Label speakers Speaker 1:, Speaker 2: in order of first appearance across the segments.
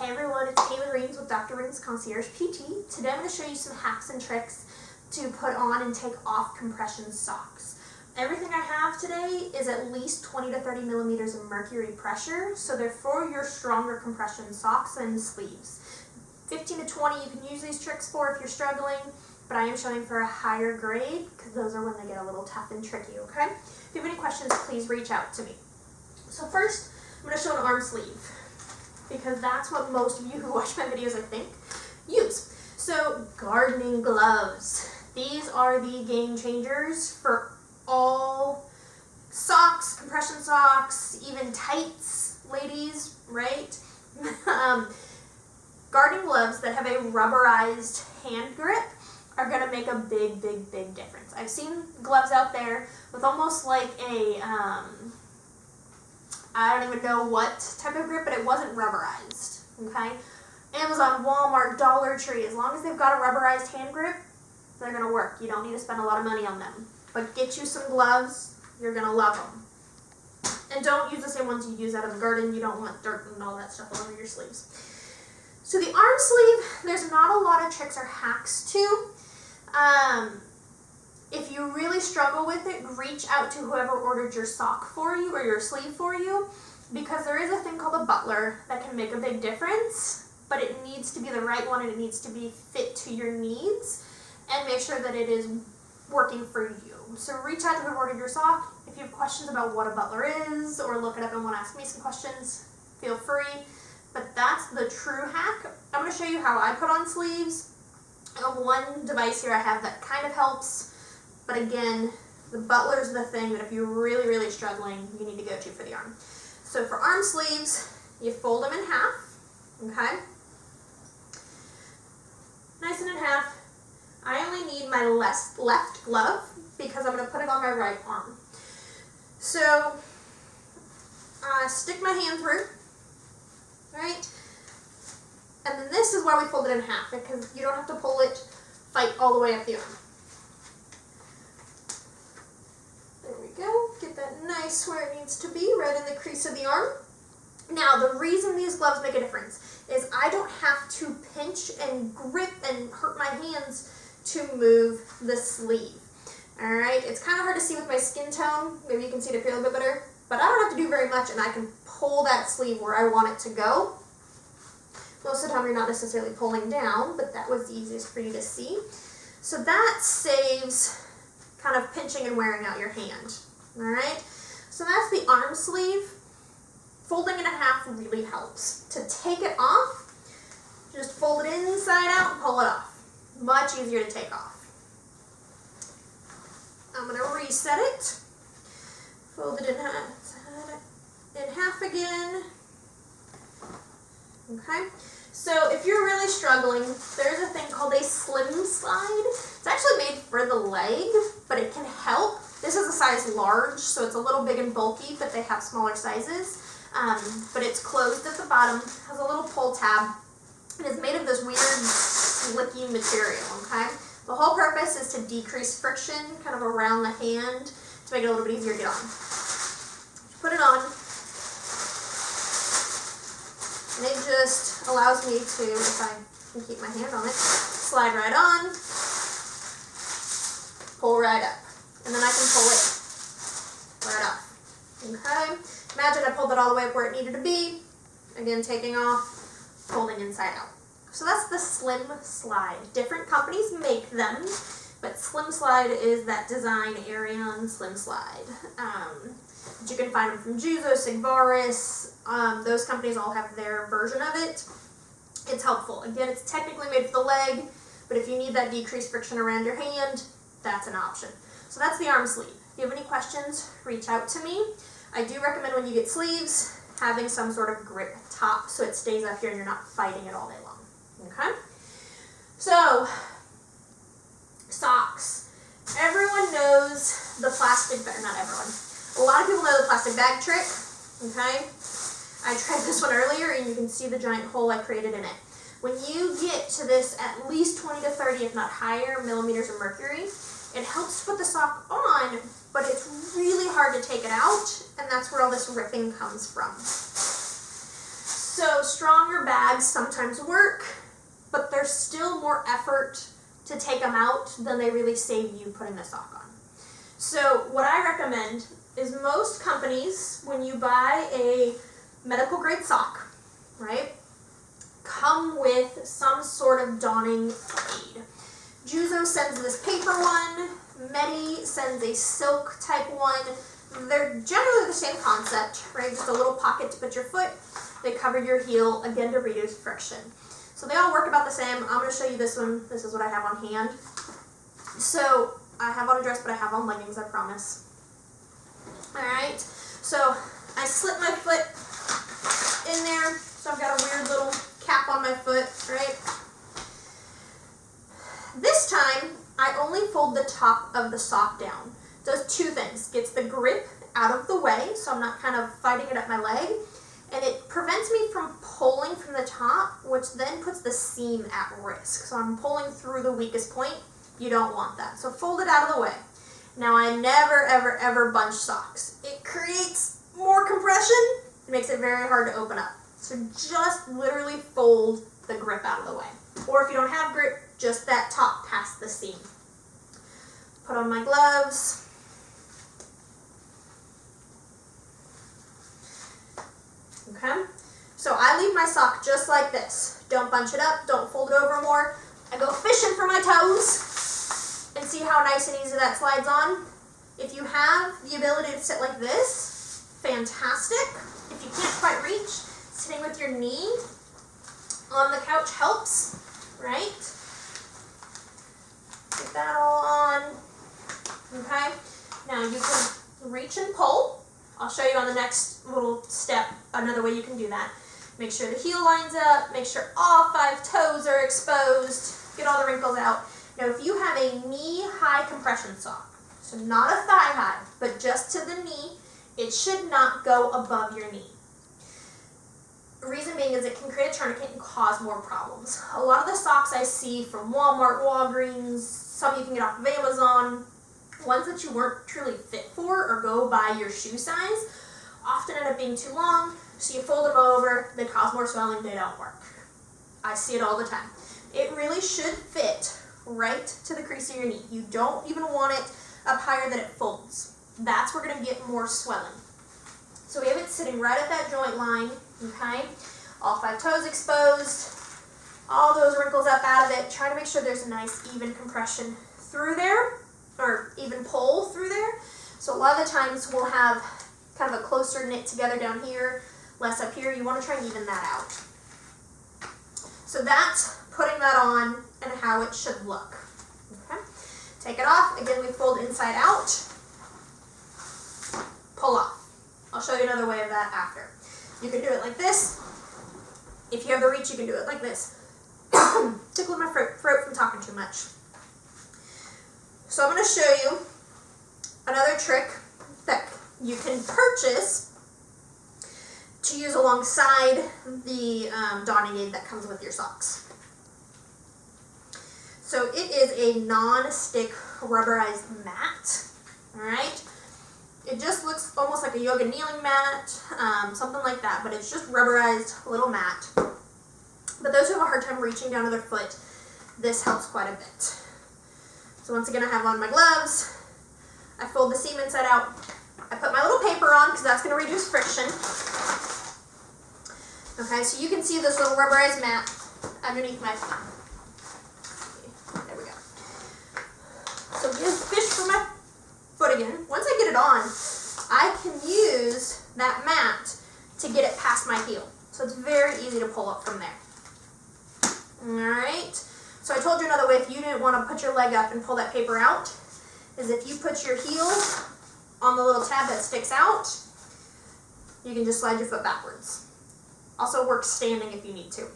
Speaker 1: Hey everyone, it's Kay with Reams with Dr. Reams Concierge PT. Today I'm going to show you some hacks and tricks to put on and take off compression socks. Everything I have today is at least 20 to 30 millimeters of mercury pressure, so they're for your stronger compression socks and sleeves. 15 to 20 you can use these tricks for if you're struggling, but I am showing for a higher grade because those are when they get a little tough and tricky, okay? If you have any questions, please reach out to me. So first, I'm going to show an arm sleeve, because that's what most of you who watch my videos, I think, use. So, gardening gloves. These are the game changers for all socks, compression socks, even tights, ladies, right? Gardening gloves that have a rubberized hand grip are going to make a big, big, big difference. I've seen gloves out there with almost like a, I don't even know what type of grip, but it wasn't rubberized, okay? Amazon, Walmart, Dollar Tree, as long as they've got a rubberized hand grip, they're going to work. You don't need to spend a lot of money on them. But get you some gloves, you're going to love them. And don't use the same ones you use out of the garden. You don't want dirt and all that stuff all over your sleeves. So the arm sleeve, there's not a lot of tricks or hacks to. If you really struggle with it, reach out to whoever ordered your sock for you or your sleeve for you, because there is a thing called a butler that can make a big difference, but it needs to be the right one and it needs to be fit to your needs, and make sure that it is working for you. So reach out to whoever ordered your sock. If you have questions about what a butler is, or look it up and want to ask me some questions, feel free. But that's the true hack. I'm going to show you how I put on sleeves. I have one device here I have that kind of helps. But again, the butler's the thing that if you're really, really struggling, you need to go to for the arm. So for arm sleeves, you fold them in half, okay? Nice and in half. I only need my left glove because I'm going to put it on my right arm. So, stick my hand through, right? And then this is why we fold it in half, because you don't have to pull it, fight all the way up the arm. Get that nice where it needs to be, right in the crease of the arm. Now, the reason these gloves make a difference is I don't have to pinch and grip and hurt my hands to move the sleeve. Alright, it's kind of hard to see with my skin tone. Maybe you can see it up here a little bit better. But I don't have to do very much, and I can pull that sleeve where I want it to go. Most of the time you're not necessarily pulling down, but that was the easiest for you to see. So that saves kind of pinching and wearing out your hand. Alright, so that's the arm sleeve. Folding it in half really helps. To take it off, just fold it inside out and pull it off. Much easier to take off. I'm going to reset it. Fold it in half again. Okay, so if you're really struggling, there's a thing called a slim slide. It's actually made for the leg, but it can help. This is a size large, so it's a little big and bulky, but they have smaller sizes. But it's closed at the bottom, has a little pull tab, and it's made of this weird slicky material, okay? The whole purpose is to decrease friction kind of around the hand to make it a little bit easier to get on. Put it on, and it just allows me to, if I can keep my hand on it, slide right on, pull right up. And then I can pull it right off. Okay? Imagine I pulled it all the way up where it needed to be. Again, taking off, folding inside out. So that's the slim slide. Different companies make them, but slim slide is that design Arion slim slide. But you can find them from Juzo, Sigvaris. Those companies all have their version of it. It's helpful. Again, it's technically made for the leg, but if you need that decreased friction around your hand, that's an option. So that's the arm sleeve. If you have any questions, reach out to me. I do recommend when you get sleeves, having some sort of grip top so it stays up here and you're not fighting it all day long. Okay? So, socks. Everyone knows the plastic bag, not everyone. A lot of people know the plastic bag trick. Okay? I tried this one earlier and you can see the giant hole I created in it. When you get to this at least 20 to 30, if not higher, millimeters of mercury, it helps to put the sock on, but it's really hard to take it out, and that's where all this ripping comes from. So stronger bags sometimes work, but there's still more effort to take them out than they really save you putting the sock on. So what I recommend is most companies, when you buy a medical grade sock, right, come with some sort of donning aid. Juzo sends this paper one, Medi sends a silk type one. They're generally the same concept, right? Just a little pocket to put your foot. They cover your heel, again, to reduce friction. So they all work about the same. I'm going to show you this one. This is what I have on hand. So I have on a dress, but I have on leggings, I promise. Alright, so I slip my foot in there. So I've got a weird little cap on my foot, right? This time, I only fold the top of the sock down. Does two things. Gets the grip out of the way, so I'm not kind of fighting it up my leg. And it prevents me from pulling from the top, which then puts the seam at risk. So I'm pulling through the weakest point. You don't want that. So fold it out of the way. Now I never, ever, ever bunch socks. It creates more compression. It makes it very hard to open up. So just literally fold the grip out of the way. Or if you don't have grip, just that top past the seam. Put on my gloves. Okay, so I leave my sock just like this. Don't bunch it up, don't fold it over more. I go fishing for my toes and see how nice and easy that slides on. If you have the ability to sit like this, fantastic. If you can't quite reach, sitting with your knee on the couch helps, right? Get that all on. Okay, now you can reach and pull. I'll show you on the next little step another way you can do that. Make sure the heel lines up, make sure all 5 toes are exposed, get all the wrinkles out. Now if you have a knee-high compression sock, so not a thigh-high, but just to the knee, it should not go above your knee. The reason being is it can create a tourniquet and cause more problems. A lot of the socks I see from Walmart, Walgreens, some you can get off of Amazon, ones that you weren't truly fit for or go by your shoe size, often end up being too long, so you fold them over, they cause more swelling, they don't work. I see it all the time. It really should fit right to the crease of your knee. You don't even want it up higher than it folds. That's where we're going to get more swelling. So we have it sitting right at that joint line, okay? All 5 toes exposed, all those wrinkles up out of it. Try to make sure there's a nice even compression through there, or even pull through there. So a lot of the times we'll have kind of a closer knit together down here, less up here. You want to try and even that out. So that's putting that on and how it should look. Okay. Take it off. Again, we fold inside out. Pull off. I'll show you another way of that after. You can do it like this. If you have the reach, you can do it like this. Tickling my throat from talking too much. So I'm going to show you another trick that you can purchase to use alongside the donning aid that comes with your socks. So it is a non-stick rubberized mat, all right? It just looks almost like a yoga kneeling mat, something like that, but it's just rubberized little mat. But those who have a hard time reaching down to their foot, this helps quite a bit. So once again, I have on my gloves. I fold the seam inside out. I put my little paper on because that's going to reduce friction. Okay, so you can see this little rubberized mat underneath my thumb. There we go. So just fish for my foot again. Once I get it on, I can use that mat to get it past my heel. So it's very easy to pull up from there. Alright, so I told you another way if you didn't want to put your leg up and pull that paper out, is if you put your heel on the little tab that sticks out, you can just slide your foot backwards. Also works standing if you need to.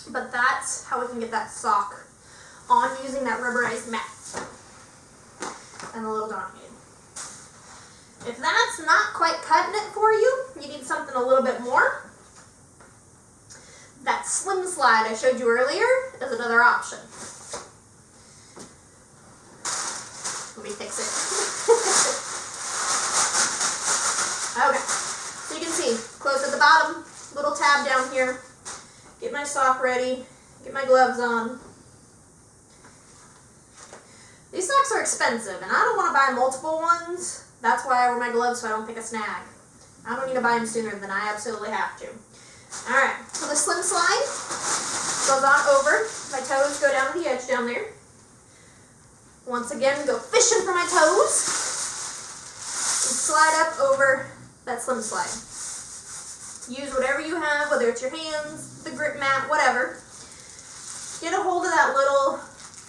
Speaker 1: But that's how we can get that sock on using that rubberized mat and the little donning aid. If that's not quite cutting it for you, you need something a little bit more. That slim slide I showed you earlier is another option. Let me fix it. Okay, so you can see, close at the bottom, little tab down here, get my sock ready, get my gloves on. These socks are expensive, and I don't want to buy multiple ones. That's why I wear my gloves so I don't pick a snag. I don't need to buy them sooner than I absolutely have to. Alright, so the slim slide goes on over. My toes go down to the edge down there. Once again, go fishing for my toes. And slide up over that slim slide. Use whatever you have, whether it's your hands, the grip mat, whatever. Get a hold of that little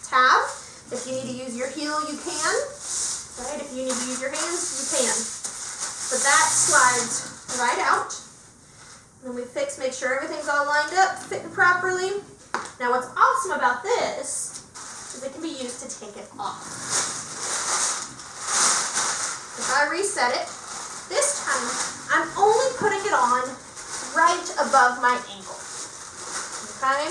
Speaker 1: tab. If you need to use your heel, you can. Right? If you need to use your hands, you can. But that slides right out. And we make sure everything's all lined up, fitting properly. Now what's awesome about this is it can be used to take it off. If I reset it, this time I'm only putting it on right above my ankle. Okay?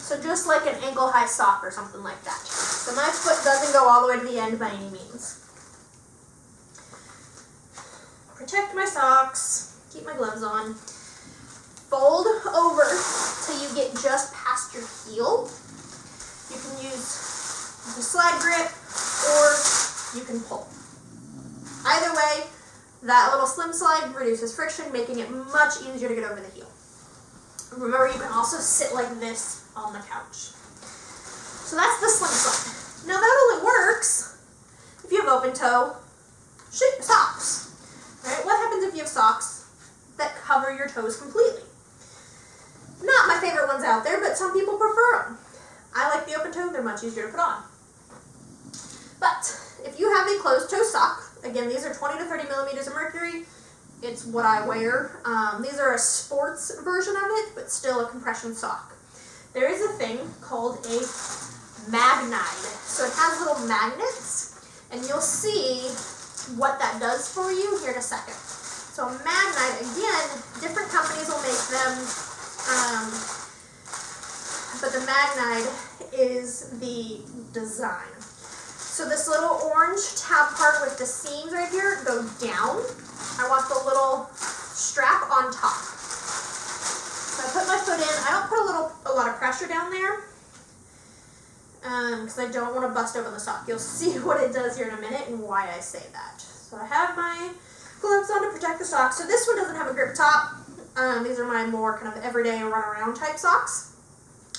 Speaker 1: So just like an ankle-high sock or something like that. So my foot doesn't go all the way to the end by any means. Protect my socks, keep my gloves on. Fold over till you get just past your heel. You can use the slide grip or you can pull. Either way, that little slim slide reduces friction, making it much easier to get over the heel. Remember, you can also sit like this on the couch. So that's the slim slide. Now that only works if you have open toe socks. Right? What happens if you have socks that cover your toes completely? Not my favorite ones out there, but some people prefer them. I like the open toe, they're much easier to put on. But if you have a closed toe sock, again, these are 20 to 30 millimeters of mercury. It's what I wear. These are a sports version of it, but still a compression sock. There is a thing called a magnide. So it has little magnets, and you'll see what that does for you here in a second. So a magnide, again, different companies will make them, but the magnide is the design. So this little orange tab part with the seams right here go down. I want the little strap on top. So I put my foot in. I don't put a lot of pressure down there because I don't want to bust open the sock. You'll see what it does here in a minute and why I say that. So I have my gloves on to protect the sock. So this one doesn't have a grip top. These are my more kind of everyday run around type socks.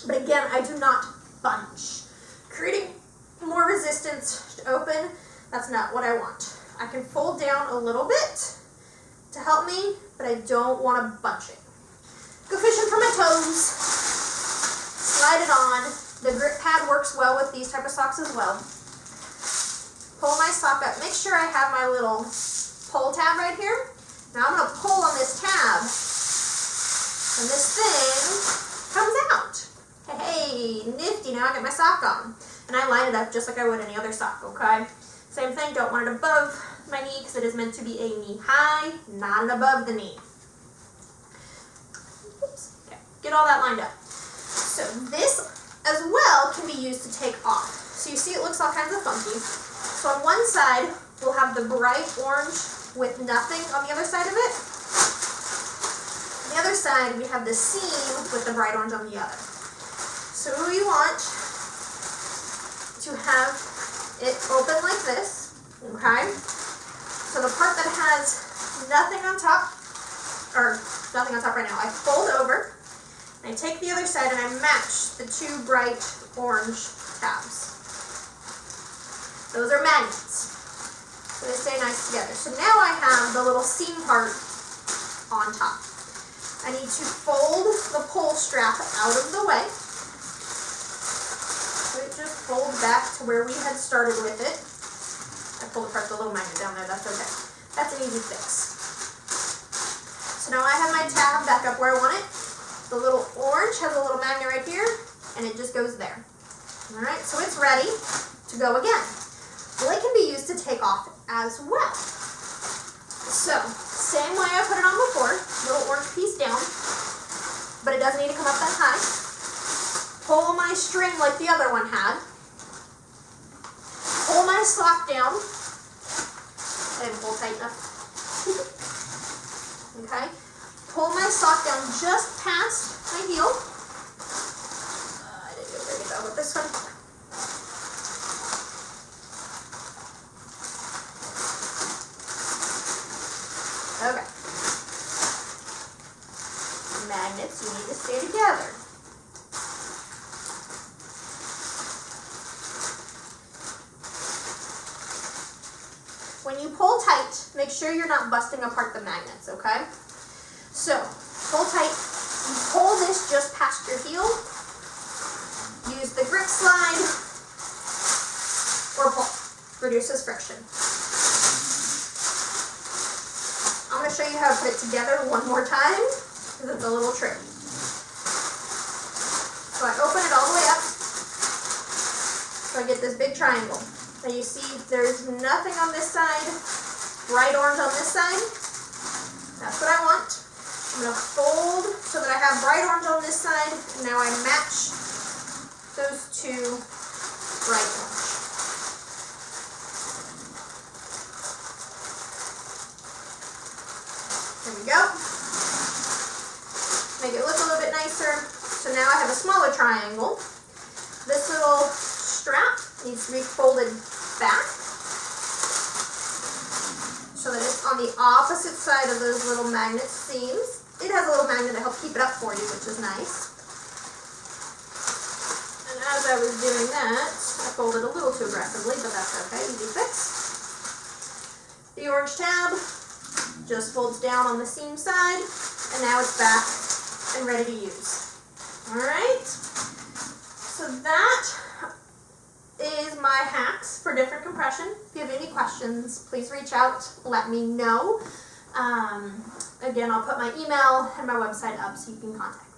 Speaker 1: But again, I do not bunch. Creating more resistance to open, that's not what I want. I can fold down a little bit to help me, but I don't want to bunch it. Go fishing for my toes. Slide it on. The grip pad works well with these type of socks as well. Pull my sock up. Make sure I have my little pull tab right here. Now I'm going to pull on this tab, and this thing comes out. Hey, nifty. Now I get my sock on. And I line it up just like I would any other sock, okay? Same thing, don't want it above my knee because it is meant to be a knee high, not above the knee. Oops. Okay, get all that lined up. So this as well can be used to take off. So you see it looks all kinds of funky. So on one side, we'll have the bright orange with nothing on the other side of it. On the other side, we have the seam with the bright orange on the other. So we want to have it open like this, okay? So the part that has nothing on top, or nothing on top right now, I fold over, and I take the other side and I match the two bright orange tabs. Those are magnets, so they stay nice together. So now I have the little seam part on top. I need to fold the pull strap out of the way. Just fold back to where we had started with it. I pulled apart the little magnet down there, that's okay. That's an easy fix. So now I have my tab back up where I want it. The little orange has a little magnet right here, and it just goes there. Alright, so it's ready to go again. Well, it can be used to take off as well. So, same way I put it on before, little orange piece down, but it doesn't need to come up that high. Pull my string like the other one had. Pull my sock down. I didn't pull tight enough. Okay. pull my sock down just past my heel. I didn't do a very good job with this one. Okay. Magnets, you need to stay together. When you pull tight, make sure you're not busting apart the magnets, okay? So, pull tight. You pull this just past your heel. Use the grip slide or pull. Reduces friction. I'm going to show you how to put it together one more time because it's a little tricky. So I open it all the way up. So I get this big triangle. Now you see there's nothing on this side, bright orange on this side. That's what I want. I'm going to fold so that I have bright orange on this side. And now I match those two bright orange. There we go. Make it look a little bit nicer. So now I have a smaller triangle. This little strap needs to be folded back so that it's on the opposite side of those little magnet seams. It has a little magnet to help keep it up for you, which is nice. And as I was doing that, I folded a little too aggressively, but that's okay, easy fix. The orange tab just folds down on the seam side, and now it's back and ready to use. Alright, so that is my hacks for different compression. If you have any questions, please reach out, let me know. Again, I'll put my email and my website up so you can contact me.